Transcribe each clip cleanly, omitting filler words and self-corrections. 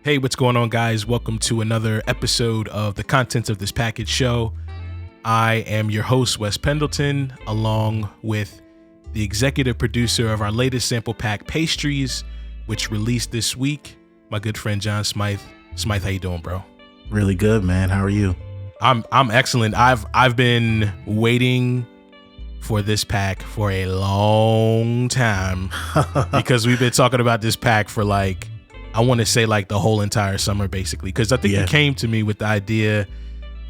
Hey, what's going on, guys? Welcome to another episode of the Contents of This Package show. I am your host, Wes Pendleton, along with the executive producer of our latest sample pack, Pastries, which released this week, my good friend John Smythe. Smythe, how you doing, bro? Really good, man. How are you? I'm excellent. I've been waiting for this pack for a long time because we've been talking about this pack for I want to say the whole entire summer, basically, because I think you came to me with the idea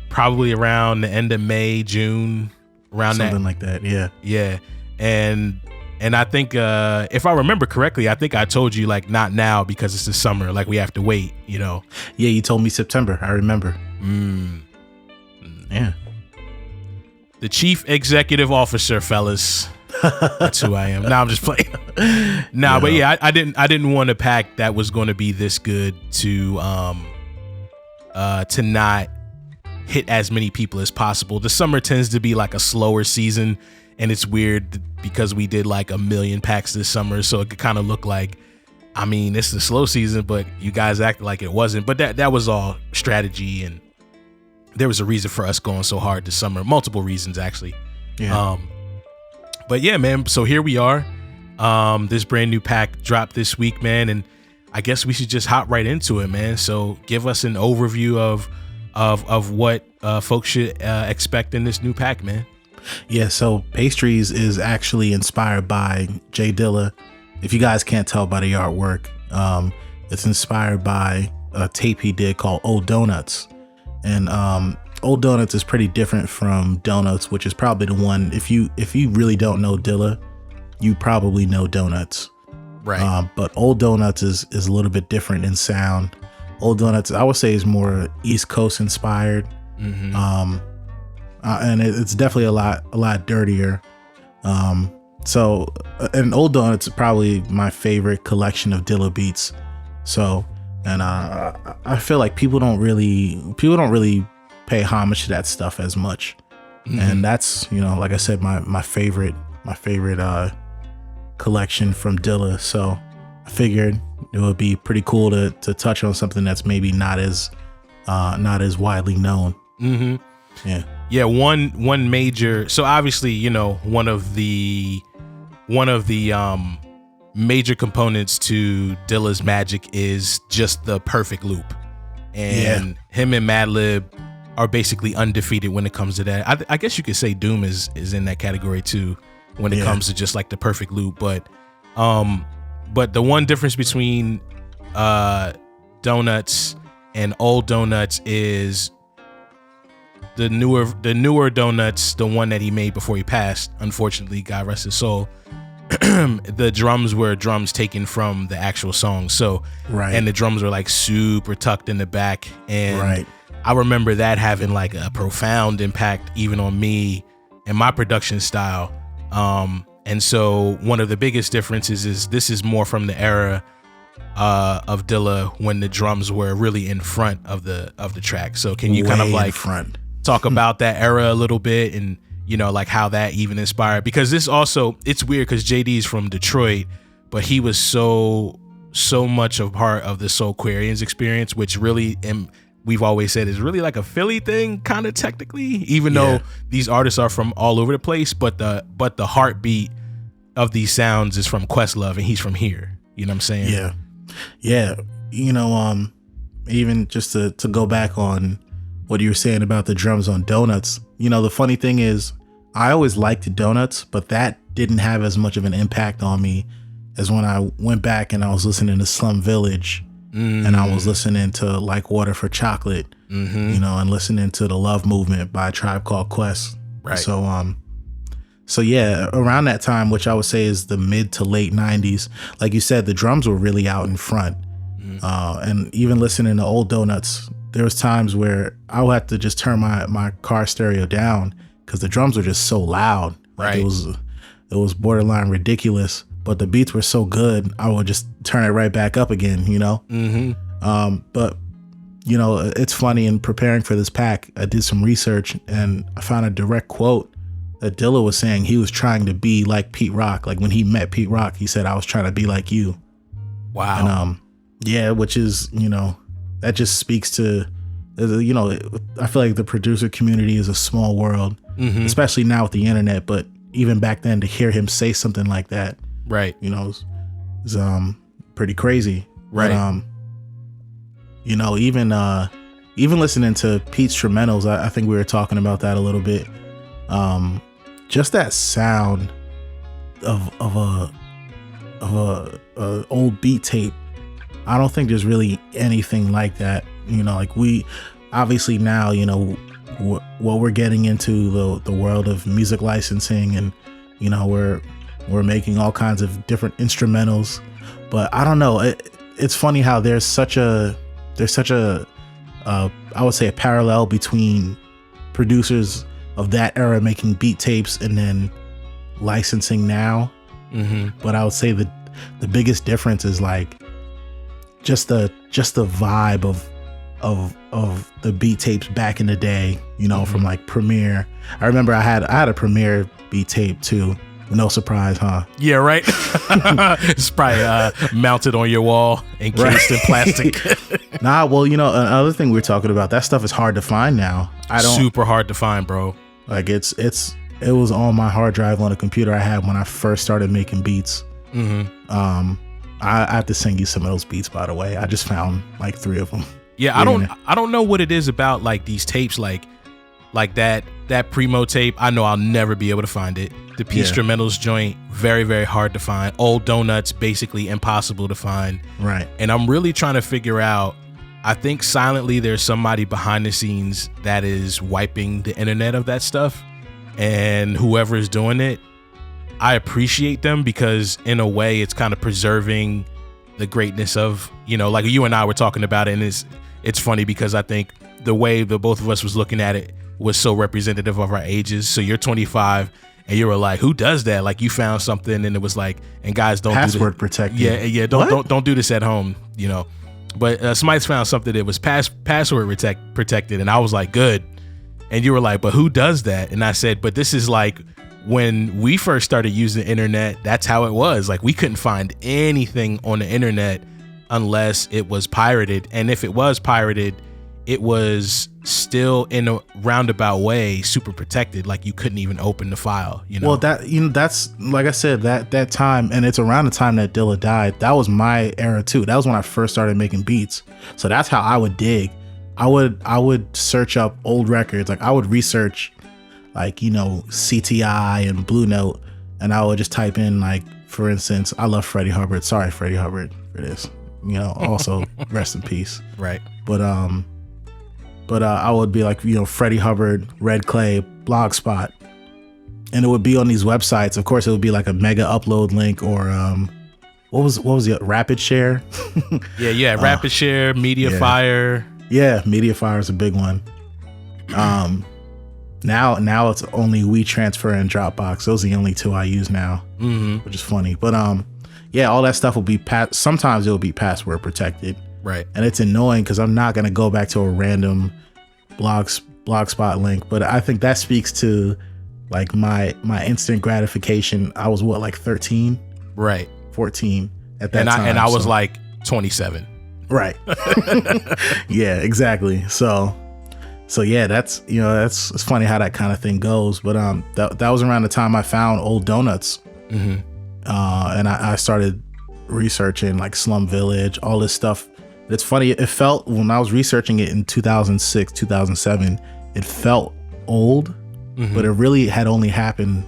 probably around the end of May, June, around something like that. Yeah. And I think if I remember correctly, I think I told you not now because it's the summer, we have to wait, Yeah, you told me September. I remember. Yeah. The chief executive officer, fellas. That's who I am. Nah, I'm just playing. But yeah, I didn't want a pack that was going to be this good to not hit as many people as possible. The summer tends to be a slower season, and it's weird because we did a million packs this summer, so it could kind of look it's the slow season, but you guys acted like it wasn't. But that was all strategy, and there was a reason for us going so hard this summer. Multiple reasons, actually. Yeah. But yeah, man, so here we are. This brand new pack dropped this week, man, and I guess we should just hop right into it, man. So give us an overview of what folks should expect in this new pack, man. Yeah, so Pastries is actually inspired by Jay Dilla. If you guys can't tell by the artwork, it's inspired by a tape he did called Old Donuts. And Old Donuts is pretty different from Donuts, which is probably the one, if you really don't know Dilla, you probably know Donuts. Right. But Old Donuts is a little bit different in sound. Old Donuts, I would say, is more East Coast inspired. Mm-hmm. And it's definitely a lot dirtier. And Old Donuts is probably my favorite collection of Dilla beats. So, and I feel like people don't really pay homage to that stuff as much. Mm-hmm. And that's, like I said, my favorite collection from Dilla. So I figured it would be pretty cool to touch on something that's maybe not as widely known. Mm-hmm. Yeah. One major. So obviously, one of the major components to Dilla's magic is just the perfect loop, and him and Madlib are basically undefeated when it comes to that. I guess you could say Doom is in that category too when it comes to just the perfect loop. But the one difference between Donuts and Old Donuts is the newer Donuts, the one that he made before he passed, unfortunately, God rest his soul. The drums were drums taken from the actual song. So, right. And the drums were super tucked in the back. And right. I remember that having a profound impact even on me and my production style. And so one of the biggest differences is this is more from the era of Dilla when the drums were really in front of the track. So can you kind of talk about that era a little bit and how that even inspired? Because this also, it's weird because Jay Dee is from Detroit, but he was so much a part of the Soulquarians experience, which really, we've always said, is really a Philly thing, kind of technically, even though these artists are from all over the place, but the heartbeat of these sounds is from Questlove, and he's from here. You know what I'm saying? Yeah. Even just to go back on what you were saying about the drums on Donuts, the funny thing is I always liked Donuts, but that didn't have as much of an impact on me as when I went back and I was listening to Slum Village. Mm-hmm. And I was listening to Like Water for Chocolate, mm-hmm. And listening to The Love Movement by Tribe Called Quest. Right. So yeah, around that time, which I would say is the mid to late 90s, like you said, the drums were really out in front. Mm-hmm. And even listening to Old Donuts, there was times where I would have to just turn my car stereo down because the drums were just so loud. Right. It was borderline ridiculous. But the beats were so good, I would just turn it right back up again, Mm-hmm. But, it's funny, in preparing for this pack, I did some research and I found a direct quote that Dilla was saying he was trying to be like Pete Rock. Like when he met Pete Rock, he said, "I was trying to be like you." Wow. Yeah, which is, that just speaks to, I feel like the producer community is a small world, especially now with the internet. But even back then, to hear him say something like that, right, is pretty crazy. Right. But, even listening to Pete's instrumentals, I think we were talking about that a little bit. Just that sound of a old beat tape. I don't think there's really anything like that. Like we obviously now, what we're getting into the world of music licensing, and we're making all kinds of different instrumentals. But I don't know. It's funny how there's such a I would say a parallel between producers of that era making beat tapes and then licensing now. But I would say that the biggest difference is like just the vibe of the beat tapes back in the day, from like Premiere. I remember I had a Premiere beat tape too. No surprise, huh? Yeah, right. It's probably mounted on your wall, encased in plastic. Nah, well, another thing we were talking about, that stuff is hard to find now. Super hard to find, bro. Like it was on my hard drive on a computer I had when I first started making beats. I have to send you some of those beats, by the way. I just found like 3 of them. Yeah, I don't know what it is about like these tapes, like that Primo tape. I know I'll never be able to find it. The P-Instrumentals joint, very, very hard to find. Old Donuts, basically impossible to find. Right. And I'm really trying to figure out, I think silently there's somebody behind the scenes that is wiping the internet of that stuff. And whoever is doing it, I appreciate them, because in a way it's kind of preserving the greatness of, like you and I were talking about it, and it's funny because I think the way the both of us was looking at it was so representative of our ages. So you're 25 and you were like, who does that? Like you found something and it was like, and guys don't password protected. Yeah. Don't do this at home, But Smythe found something that was password protected, and I was like, good. And you were like, but who does that? And I said, but this is like when we first started using the internet, that's how it was. Like we couldn't find anything on the internet unless it was pirated. And if it was pirated, it was still in a roundabout way super protected. Like you couldn't even open the file, Well, that's like I said, that time, and it's around the time that Dilla died. That was my era too. That was when I first started making beats. So that's how I would dig. I would search up old records. Like I would research like, CTI and Blue Note, and I would just type in, like, for instance, I love Freddie Hubbard. Sorry, Freddie Hubbard, for this. Also rest in peace. Right. But I would be like, Freddie Hubbard, Red Clay, Blogspot, and it would be on these websites. Of course, it would be like a mega upload link, or what was it? Rapid Share. Yeah. Rapid Share, Mediafire. Yeah, Mediafire is a big one. Now it's only WeTransfer and Dropbox. Those are the only 2 I use now, which is funny. But all that stuff will be sometimes it will be password protected. Right. And it's annoying because I'm not going to go back to a random Blogspot link. But I think that speaks to like my instant gratification. I was like 13? Right. 14 at that time. And I was like 27. Right. Yeah, exactly. So yeah, that's, it's funny how that kind of thing goes. But that was around the time I found Old Donuts. And I started researching like Slum Village, all this stuff. It's funny, it felt, when I was researching it in 2006, 2007, it felt old, but it really had only happened,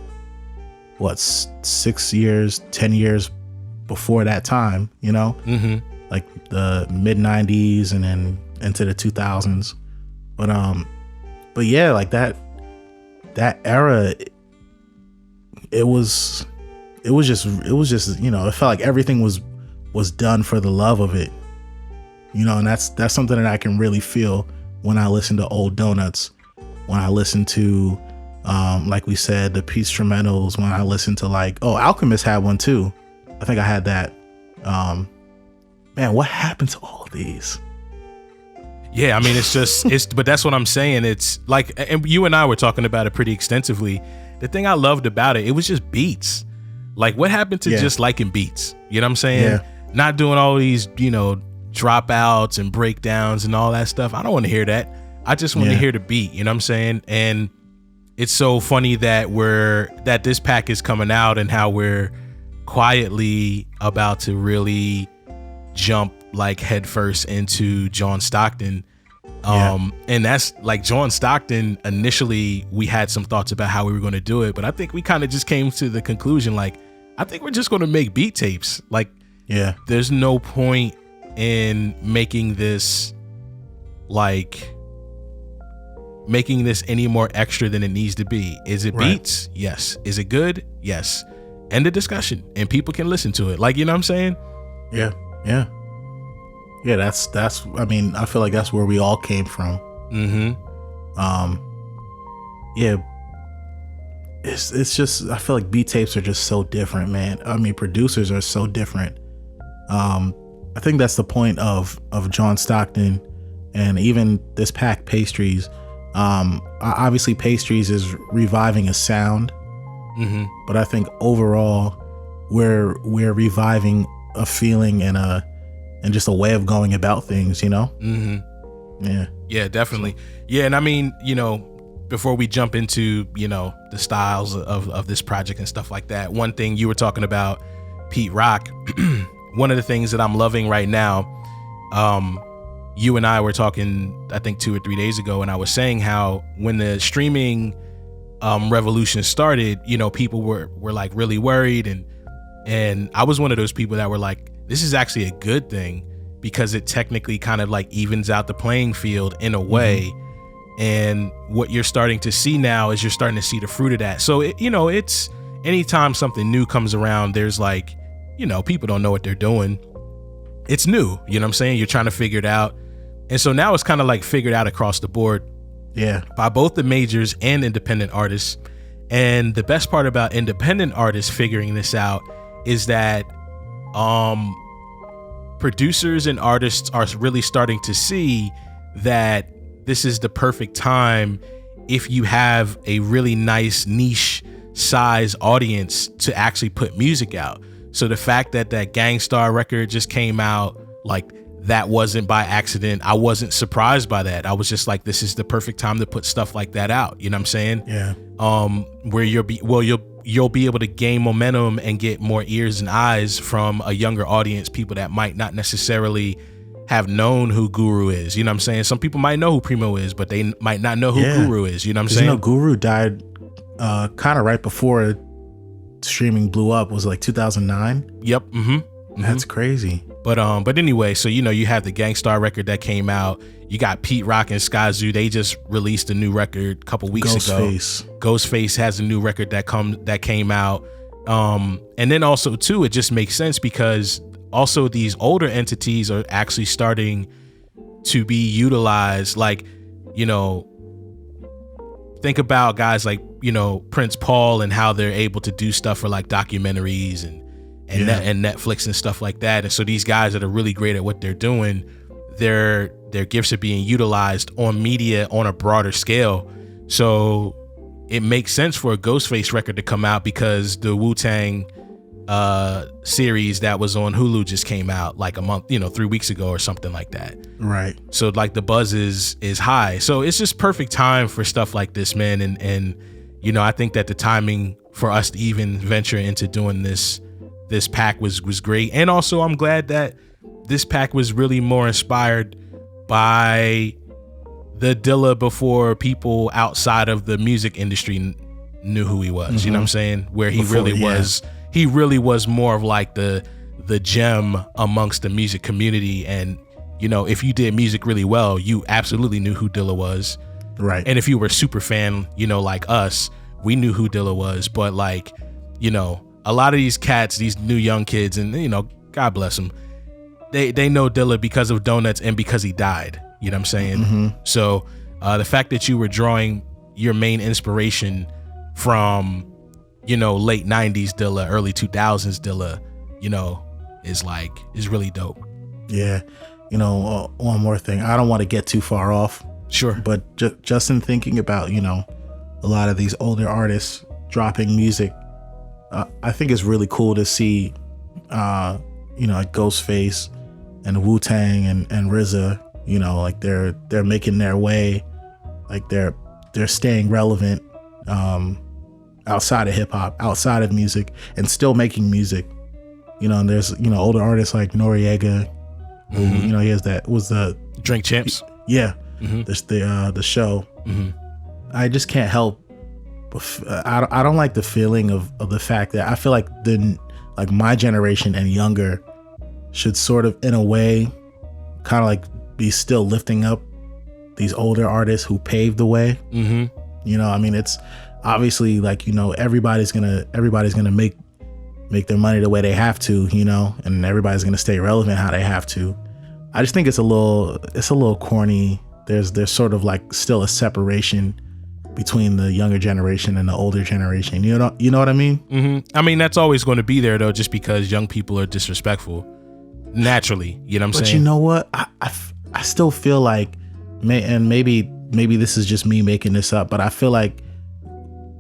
6 years, 10 years before that time, like the mid 90s and then into the 2000s. But yeah, like that era, it was just, it felt like everything was done for the love of it. And that's something that I can really feel when I listen to Old Donuts, when I listen to, like we said, the Peace Instrumentals, when I listen to Alchemist had one too. I think I had that. Man, what happened to all of these? Yeah, I mean, but that's what I'm saying. It's like, and you and I were talking about it pretty extensively. The thing I loved about it was just beats. Like what happened to just liking beats? You know what I'm saying? Yeah. Not doing all these, dropouts and breakdowns and all that stuff. I don't want to hear that. I just want to hear the beat, you know what I'm saying? And it's so funny that this pack is coming out and how we're quietly about to really jump like headfirst into John Stockton. And that's like John Stockton. Initially, we had some thoughts about how we were going to do it, but I think we kind of just came to the conclusion, like, I think we're just going to make beat tapes. Like, there's no point in making this any more extra than it needs to be. Is it beats? Yes. Is it good? Yes. End of discussion, and people can listen to it. Like, you know what I'm saying? Yeah. That's I mean, I feel like that's where we all came from. It's just, I feel like beat tapes are just so different, man. I mean, producers are so different. I think that's the point of John Stockton, and even this pack, Pastries. Obviously Pastries is reviving a sound, but I think overall we're reviving a feeling and just a way of going about things, you know? Yeah, definitely. Yeah, and I mean, you know, before we jump into, you know, the styles of this project and stuff like that, one thing you were talking about, Pete Rock, one of the things that I'm loving right now, you and I were talking, I think 2 or 3 days ago, and I was saying how when the streaming revolution started, you know, people were like really worried, and I was one of those people that were like, this is actually a good thing because it technically kind of like evens out the playing field in a way. And what you're starting to see now is you're starting to see the fruit of that. So, it's anytime something new comes around, there's like, you know, people don't know what they're doing. It's new, you know what I'm saying? You're trying to figure it out. And so now it's kind of like figured out across the board. Yeah. By both the majors and independent artists. And the best part about independent artists figuring this out is that producers and artists are really starting to see that this is the perfect time if you have a really nice niche size audience to actually put music out. So the fact that Gangstar record just came out, like, that wasn't by accident. I wasn't surprised by that. I was just like, this is the perfect time to put stuff like that out. You know what I'm saying? Yeah. Where you'll be able to gain momentum and get more ears and eyes from a younger audience, people that might not necessarily have known who Guru is. You know what I'm saying? Some people might know who Primo is, but they might not know who Guru is. You know what I'm saying? You know, Guru died kind of right before streaming blew up. Was it like 2009? Yep. That's crazy. But anyway, so, you know, you have the Gangstar record that came out. You got Pete Rock and Skyzoo. They just released a new record a couple weeks ago. Ghostface has a new record that came out. And then also too, it just makes sense because also these older entities are actually starting to be utilized. Like, you know, think about guys like, you know, Prince Paul and how they're able to do stuff for like documentaries and Netflix and stuff like that. And so these guys that are really great at what they're doing, their gifts are being utilized on media on a broader scale. So it makes sense for a Ghostface record to come out because the Wu-Tang series that was on Hulu just came out like a month, 3 weeks ago or something like that. Right. So like the buzz is high. So it's just perfect time for stuff like this, man. And you know, I think that the timing for us to even venture into doing this pack was great. And also I'm glad that this pack was really more inspired by the Dilla before people outside of the music industry knew who he was. You know what I'm saying? Where he really was more of like the gem amongst the music community. And, you know, if you did music really well, you absolutely knew who Dilla was. Right. And if you were a super fan, you know, like us, we knew who Dilla was. But like, you know, a lot of these cats, these new young kids, and, you know, God bless them, they know Dilla because of Donuts and because he died. You know what I'm saying? Mm-hmm. So the fact that you were drawing your main inspiration from, you know, late 90s Dilla, early 2000s Dilla, you know, is really dope. Yeah. You know, one more thing. I don't want to get too far off. Sure. But just in thinking about, you know, a lot of these older artists dropping music, I think it's really cool to see, you know, like Ghostface and Wu-Tang and RZA, you know, like they're making their way, like they're staying relevant outside of hip hop, outside of music, and still making music. You know, and there's, you know, older artists like Noriega, who, you know, he has that, was the Drink Champs. Yeah. The show. I just can't help. I don't like the feeling of the fact that I feel like my generation and younger should sort of, in a way, kind of like be still lifting up these older artists who paved the way. You know, I mean, it's obviously like, you know, everybody's gonna make their money the way they have to, you know, and everybody's gonna stay relevant how they have to. I just think it's a little corny. There's sort of like still a separation between the younger generation and the older generation. You know what I mean? I mean, that's always going to be there though, just because young people are disrespectful naturally. You know what I'm saying? But you know what? I still feel like, and maybe this is just me making this up, but I feel like,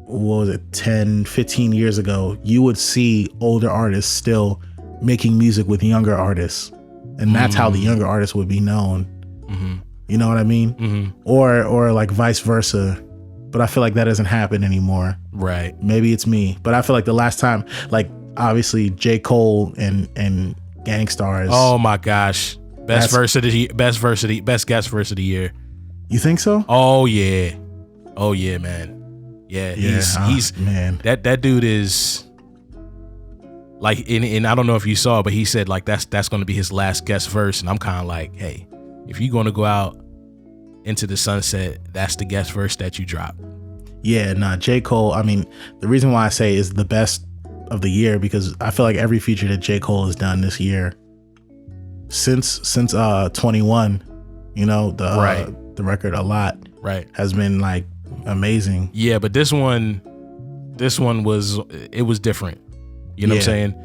what was it, 10, 15 years ago, you would see older artists still making music with younger artists. And that's how the younger artists would be known. You know what I mean? Or like vice versa. But I feel like that doesn't happen anymore. Right. Maybe it's me. But I feel like the last time, like obviously J. Cole and Gangstar is. Oh my gosh. Best guest verse of the year. You think so? Oh yeah, man. Yeah, he's man. That dude is like, and I don't know if you saw, but he said like that's going to be his last guest verse, and I'm kind of like, hey, if you're going to go out into the sunset, that's the guest verse that you drop. Yeah, nah, J. Cole, I mean, the reason why I say is the best of the year, because I feel like every feature that J. Cole has done this year since 21, you know, the record A Lot, has been like amazing. Yeah, but this one was different. You know what I'm saying?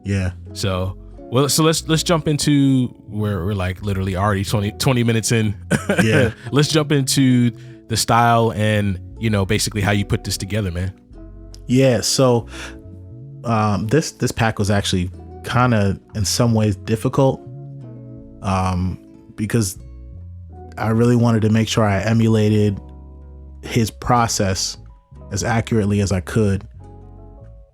Yeah. So let's jump into where we're like literally already 20 minutes in. Yeah. Let's jump into the style and, you know, basically how you put this together, man. Yeah. So this pack was actually kind of in some ways difficult because I really wanted to make sure I emulated his process as accurately as I could.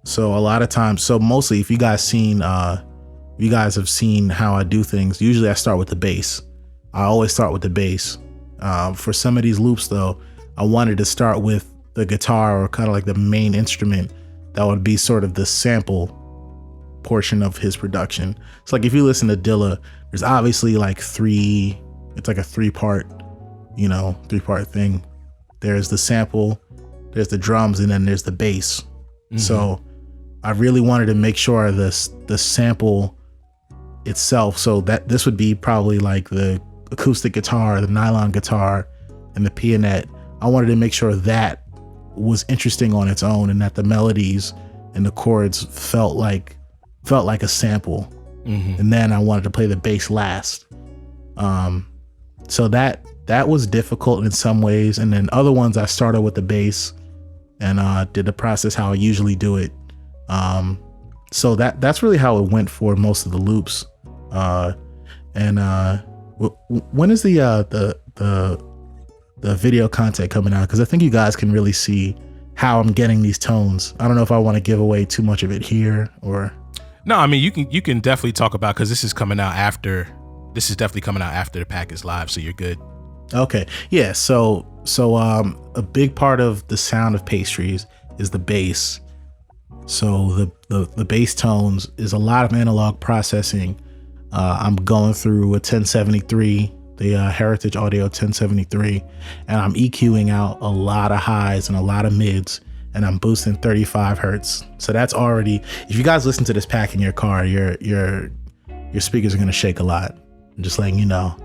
So a lot of times, mostly if you guys have seen how I do things, usually I start with the bass. I always start with the bass. For some of these loops though, I wanted to start with the guitar, or kind of like the main instrument that would be sort of the sample portion of his production. So like if you listen to Dilla, there's obviously like it's like a three-part thing. There's the sample, there's the drums, and then there's the bass. So I really wanted to make sure the sample itself, so that this would be probably like the acoustic guitar, the nylon guitar, and the pianette. I wanted to make sure that was interesting on its own, and that the melodies and the chords felt like a sample. And then I wanted to play the bass last. So that was difficult in some ways, and then other ones I started with the bass and did the process how I usually do it. So that's really how it went for most of the loops. When is the video content coming out? Because I think you guys can really see how I'm getting these tones. I don't know if I want to give away too much of it here or. No, I mean you can definitely talk about, because this is definitely coming out after the pack is live, so you're good. Okay, yeah. So a big part of the sound of Pastries is the bass. So the bass tones is a lot of analog processing. I'm going through a 1073, the Heritage Audio 1073, and I'm EQing out a lot of highs and a lot of mids, and I'm boosting 35 hertz. So that's already, if you guys listen to this pack in your car, your speakers are gonna shake a lot. I'm just letting you know.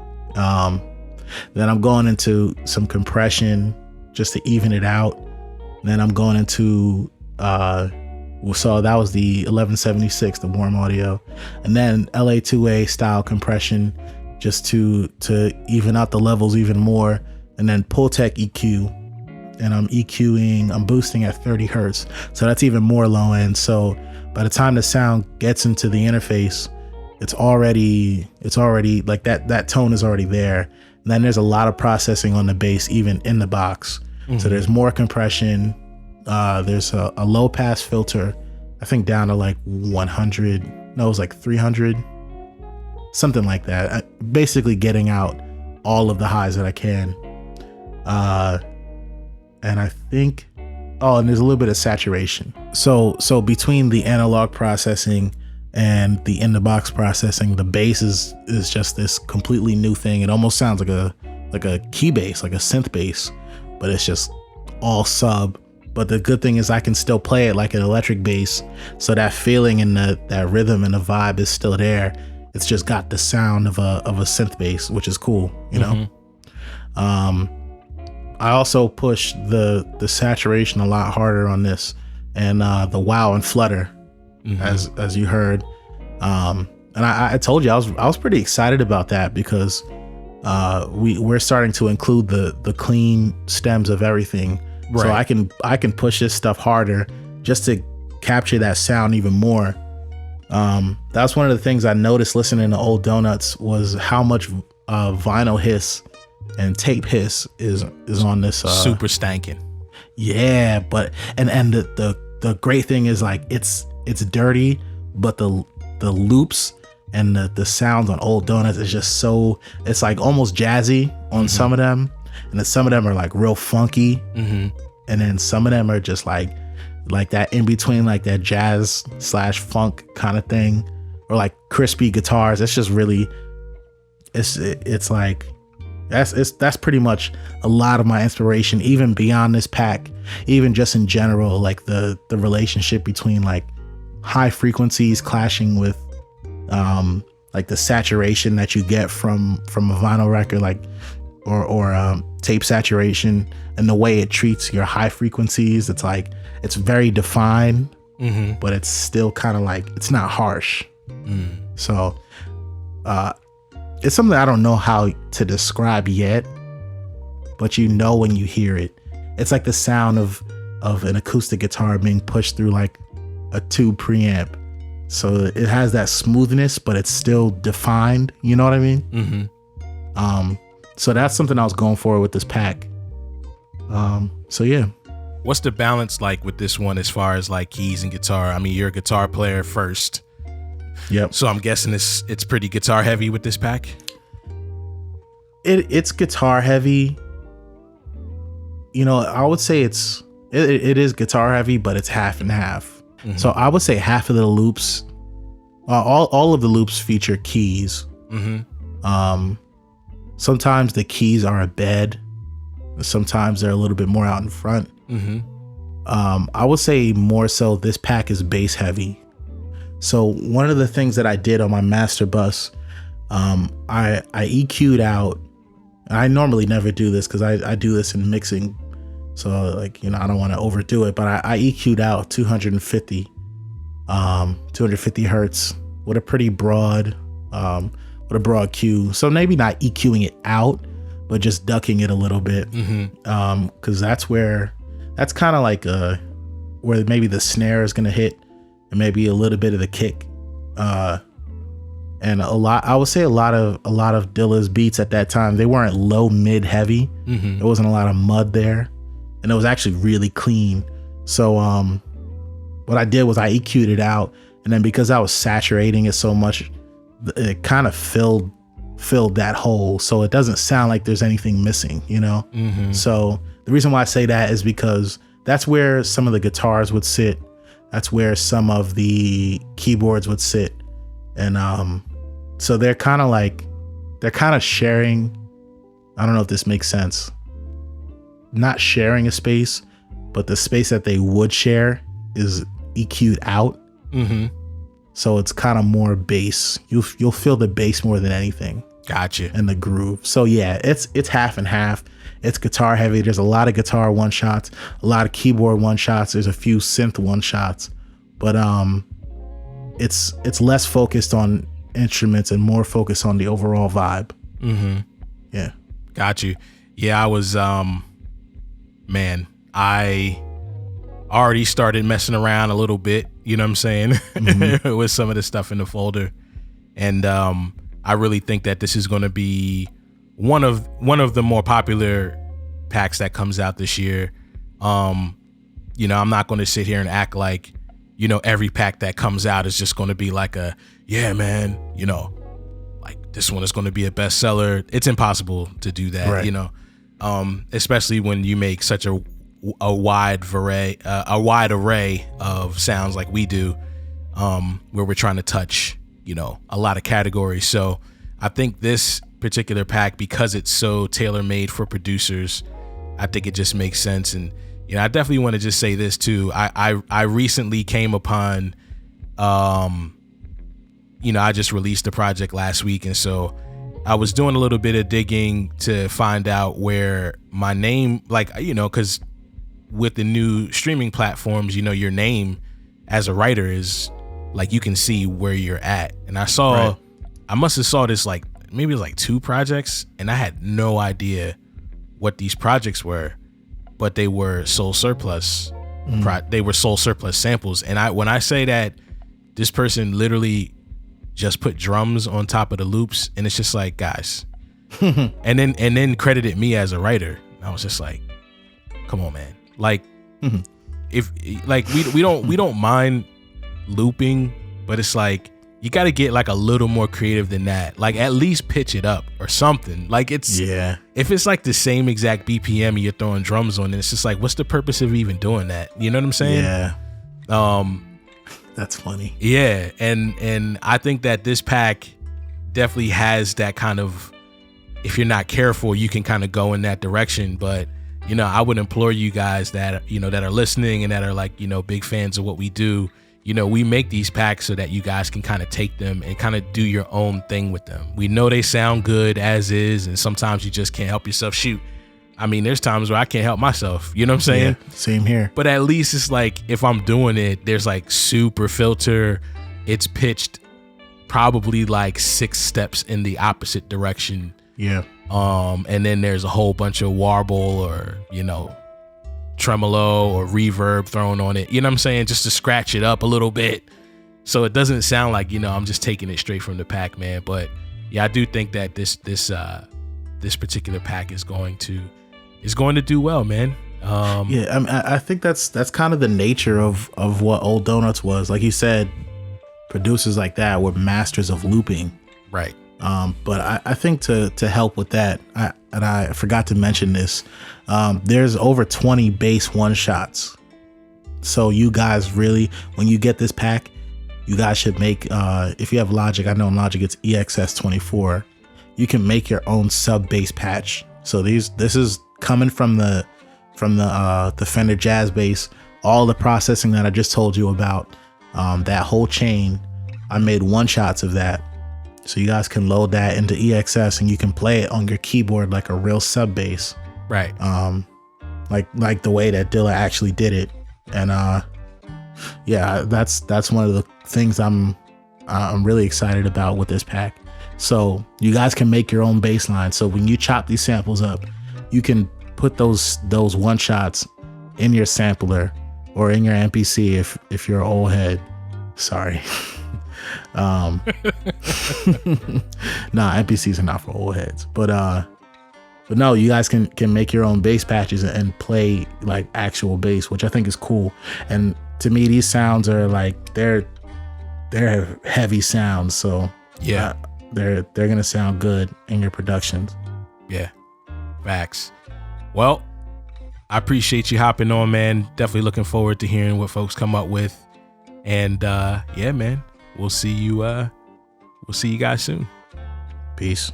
Then I'm going into some compression just to even it out. Then I'm going into so that was the 1176, the warm audio, and then LA2A style compression just to even out the levels even more, and then Pultec EQ, and I'm boosting at 30 hertz, so that's even more low end. So by the time the sound gets into the interface, it's already like that tone is already there. And then there's a lot of processing on the bass, even in the box. So there's more compression. There's a low pass filter, I think down to like 100. No, it was like 300, something like that. Basically getting out all of the highs that I can. And I think, and there's a little bit of saturation. So between the analog processing and the in the box processing, the bass is just this completely new thing. It almost sounds like a key bass, like a synth bass, but it's just all sub. But the good thing is I can still play it like an electric bass, so that feeling and that rhythm and the vibe is still there. It's just got the sound of a synth bass, which is cool, you know. I also push the saturation a lot harder on this, and the wow and flutter, as you heard. And I told you I was pretty excited about that, because we're starting to include the clean stems of everything. Right. So I can push this stuff harder just to capture that sound even more. That's one of the things I noticed listening to Old Donuts, was how much vinyl hiss and tape hiss is on this. Super stankin'. Yeah, but and the great thing is, like, it's dirty, but the loops and the sounds on Old Donuts is just so, it's like almost jazzy on some of them, and then some of them are like real funky, and then some of them are just like that in between, like that jazz / funk kind of thing, or like crispy guitars. It's just really, it's like that's pretty much a lot of my inspiration, even beyond this pack, even just in general, like the relationship between like high frequencies clashing with like the saturation that you get from a vinyl record, like or tape saturation, and the way it treats your high frequencies. It's like, it's very defined, but it's still kind of like, it's not harsh. So it's something I don't know how to describe yet, but you know when you hear it. It's like the sound of an acoustic guitar being pushed through like a tube preamp. So it has that smoothness, but it's still defined. You know what I mean? So that's something I was going for with this pack. So yeah. What's the balance like with this one as far as like keys and guitar? I mean, you're a guitar player first. Yep. So I'm guessing it's pretty guitar heavy with this pack. It's guitar heavy. You know, I would say it is guitar heavy, but it's half and half. So I would say half of the loops, all of the loops feature keys. Sometimes the keys are a bed. Sometimes they're a little bit more out in front. I would say more so this pack is bass heavy. So one of the things that I did on my master bus, I EQ'd out. I normally never do this because I do this in mixing. So like, you know, I don't want to overdo it, but I EQ'd out 250 hertz with a pretty broad, Q. So maybe not EQing it out, but just ducking it a little bit. Cause that's kind of like where maybe the snare is going to hit, and maybe a little bit of the kick. And I would say a lot of Dilla's beats at that time, they weren't low, mid, heavy. There wasn't a lot of mud there, and it was actually really clean. So what I did was I EQ'd it out, and then because I was saturating it so much, it kind of filled that hole, so it doesn't sound like there's anything missing, you know. So the reason why I say that is because that's where some of the guitars would sit, that's where some of the keyboards would sit, and so they're kind of sharing. I don't know if this makes sense. Not sharing a space, but the space that they would share is EQ'd out. So it's kind of more bass. You'll feel the bass more than anything. Gotcha. And the groove. So yeah, it's half and half. It's guitar heavy. There's a lot of guitar one shots, a lot of keyboard one shots. There's a few synth one shots, but it's less focused on instruments and more focused on the overall vibe. Yeah. Got you. Yeah, I was man, I already started messing around a little bit, you know what I'm saying, with some of the stuff in the folder. And I really think that this is going to be one of the more popular packs that comes out this year. You know, I'm not going to sit here and act like, you know, every pack that comes out is just going to be like yeah, man, you know, like this one is going to be a bestseller. It's impossible to do that, right. You know, especially when you make such a wide array of sounds like we do, where we're trying to touch, you know, a lot of categories. So I think this particular pack, because it's so tailor-made for producers, I think it just makes sense. And you know, I definitely want to just say this too. I recently came upon, you know, I just released a project last week, and so I was doing a little bit of digging to find out where my name, like, you know, because with the new streaming platforms, you know, your name as a writer is like, you can see where you're at. And I must have saw this like maybe it was like 2 projects, and I had no idea what these projects were. But they were Soul Surplus. They were Soul Surplus samples. And when I say that this person literally just put drums on top of the loops, and it's just like, guys, and then credited me as a writer. I was just like, come on, man. Like, if like we don't mind looping, but it's like, you got to get like a little more creative than that. Like, at least pitch it up or something. Like, it's, yeah, if it's like the same exact BPM and you're throwing drums on it, it's just like, what's the purpose of even doing that? You know what I'm saying? Yeah. That's funny. Yeah. And I think that this pack definitely has that kind of, if you're not careful, you can kind of go in that direction. But, you know, I would implore you guys that, you know, that are listening and that are like, you know, big fans of what we do. You know, we make these packs so that you guys can kind of take them and kind of do your own thing with them. We know they sound good as is, and sometimes you just can't help yourself. Shoot, I mean, there's times where I can't help myself. You know what I'm saying? Yeah, same here. But at least it's like, if I'm doing it, there's like super filter. It's pitched probably like 6 steps in the opposite direction. Yeah. And then there's a whole bunch of warble or, you know, tremolo or reverb thrown on it, you know what I'm saying, just to scratch it up a little bit so it doesn't sound like, you know, I'm just taking it straight from the pack, man. But yeah, I do think that this particular pack is going to do well, man. Yeah, I mean, I think that's kind of the nature of what Old Donuts was. Like you said, producers like that were masters of looping, right? But I think to help with that, I forgot to mention this, there's over 20 bass one-shots. So you guys really, when you get this pack, you guys should make, if you have Logic, I know in Logic it's EXS24, you can make your own sub bass patch. So this is coming from the Fender Jazz Bass, all the processing that I just told you about, that whole chain, I made one-shots of that. So you guys can load that into EXS and you can play it on your keyboard like a real sub bass. Right. Like the way that Dilla actually did it. And yeah, that's one of the things I'm really excited about with this pack. So you guys can make your own bass line. So when you chop these samples up, you can put those one shots in your sampler or in your MPC if you're an old head. Sorry. Nah, NPCs are not for old heads, but no, you guys can make your own bass patches and play like actual bass, which I think is cool. And to me, these sounds are like they're heavy sounds, so yeah, they're gonna sound good in your productions. Yeah, facts. Well, I appreciate you hopping on, man. Definitely looking forward to hearing what folks come up with, and yeah, man. We'll see you guys soon. Peace.